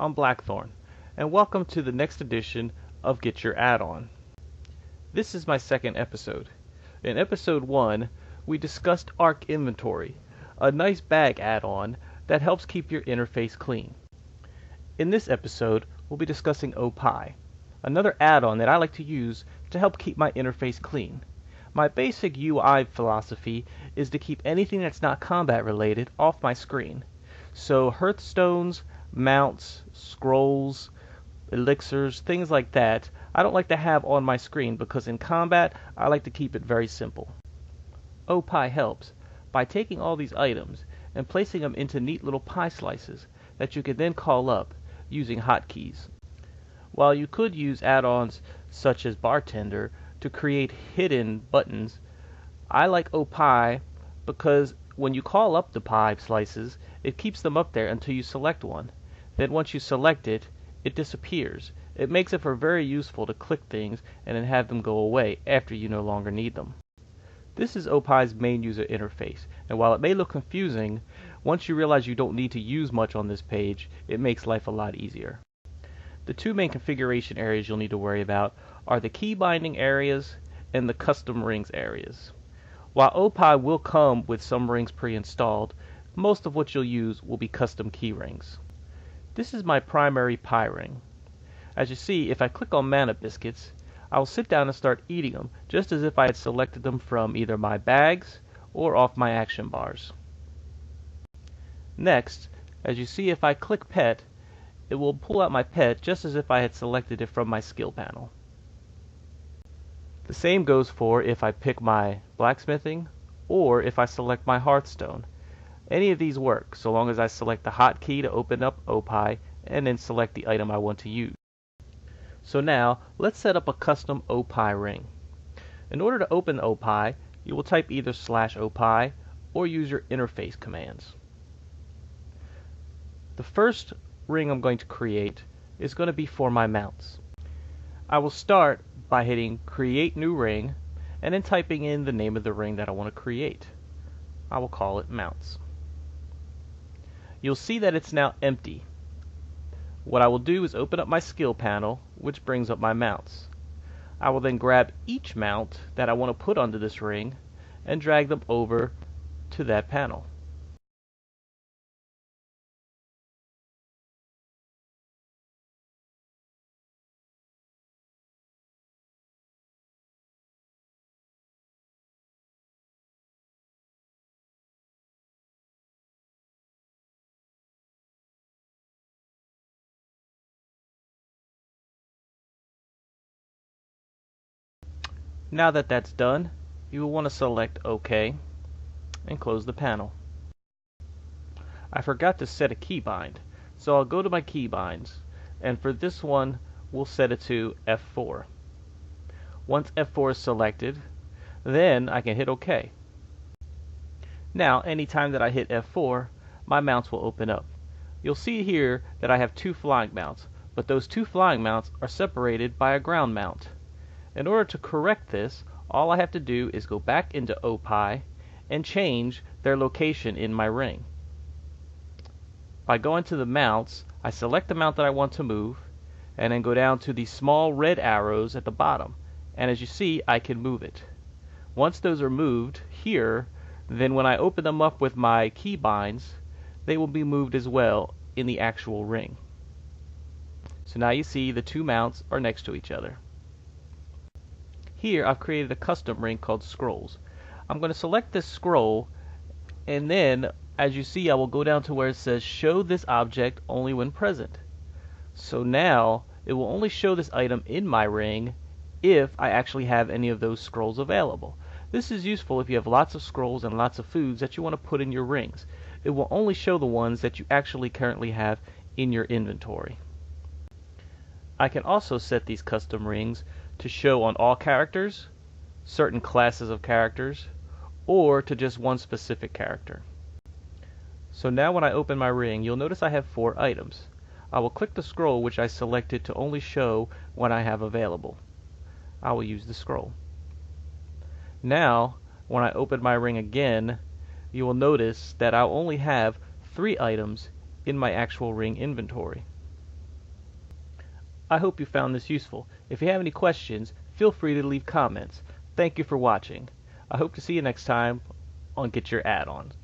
I'm Blackthorn, and welcome to the next edition of Get Your Add-on. This is my second episode. In episode 1, we discussed Arc Inventory, a nice bag add-on that helps keep your interface clean. In this episode, we'll be discussing OPie, another add-on that I like to use to help keep my interface clean. My basic UI philosophy is to keep anything that's not combat related off my screen. So hearthstones, mounts, scrolls, elixirs, things like that, I don't like to have on my screen because in combat, I like to keep it very simple. OPie helps by taking all these items and placing them into neat little pie slices that you can then call up using hotkeys. While you could use add-ons such as Bartender to create hidden buttons, I like OPie because when you call up the pie slices, it keeps them up there until you select one. Then once you select it, it disappears. It makes it very useful to click things and then have them go away after you no longer need them. This is OPie's main user interface, and while it may look confusing, once you realize you don't need to use much on this page, it makes life a lot easier. The two main configuration areas you'll need to worry about are the key binding areas and the custom rings areas. While OPie will come with some rings pre-installed, most of what you'll use will be custom key rings. This is my primary pie ring. As you see, if I click on Mana Biscuits, I will sit down and start eating them just as if I had selected them from either my bags or off my action bars. Next, as you see, if I click Pet, it will pull out my pet just as if I had selected it from my skill panel. The same goes for if I pick my blacksmithing or if I select my hearthstone. Any of these work so long as I select the hotkey to open up OPie and then select the item I want to use. So now let's set up a custom OPie ring. In order to open OPie, you will type either /OPie or use your interface commands. The first ring I'm going to create is going to be for my mounts. I will start by hitting Create New Ring and then typing in the name of the ring that I want to create. I will call it Mounts. You'll see that it's now empty. What I will do is open up my skill panel, which brings up my mounts. I will then grab each mount that I want to put onto this ring and drag them over to that panel. Now that that's done, you will want to select OK and close the panel. I forgot to set a keybind, so I'll go to my keybinds, and for this one we'll set it to F4. Once F4 is selected, then I can hit OK. Now anytime that I hit F4, my mounts will open up. You'll see here that I have two flying mounts, but those two flying mounts are separated by a ground mount. In order to correct this, all I have to do is go back into OPie and change their location in my ring. By going to the mounts, I select the mount that I want to move, and then go down to the small red arrows at the bottom. And as you see, I can move it. Once those are moved here, then when I open them up with my keybinds, they will be moved as well in the actual ring. So now you see the two mounts are next to each other. Here I've created a custom ring called Scrolls. I'm going to select this scroll, and then as you see I will go down to where it says show this object only when present. So now it will only show this item in my ring if I actually have any of those scrolls available. This is useful if you have lots of scrolls and lots of foods that you want to put in your rings. It will only show the ones that you actually currently have in your inventory. I can also set these custom rings to show on all characters, certain classes of characters, or to just one specific character. So now when I open my ring, you'll notice I have 4 items. I will click the scroll which I selected to only show what I have available. I will use the scroll. Now, when I open my ring again, you will notice that I'll only have 3 items in my actual ring inventory. I hope you found this useful. If you have any questions, feel free to leave comments. Thank you for watching. I hope to see you next time on Get Your Add-On.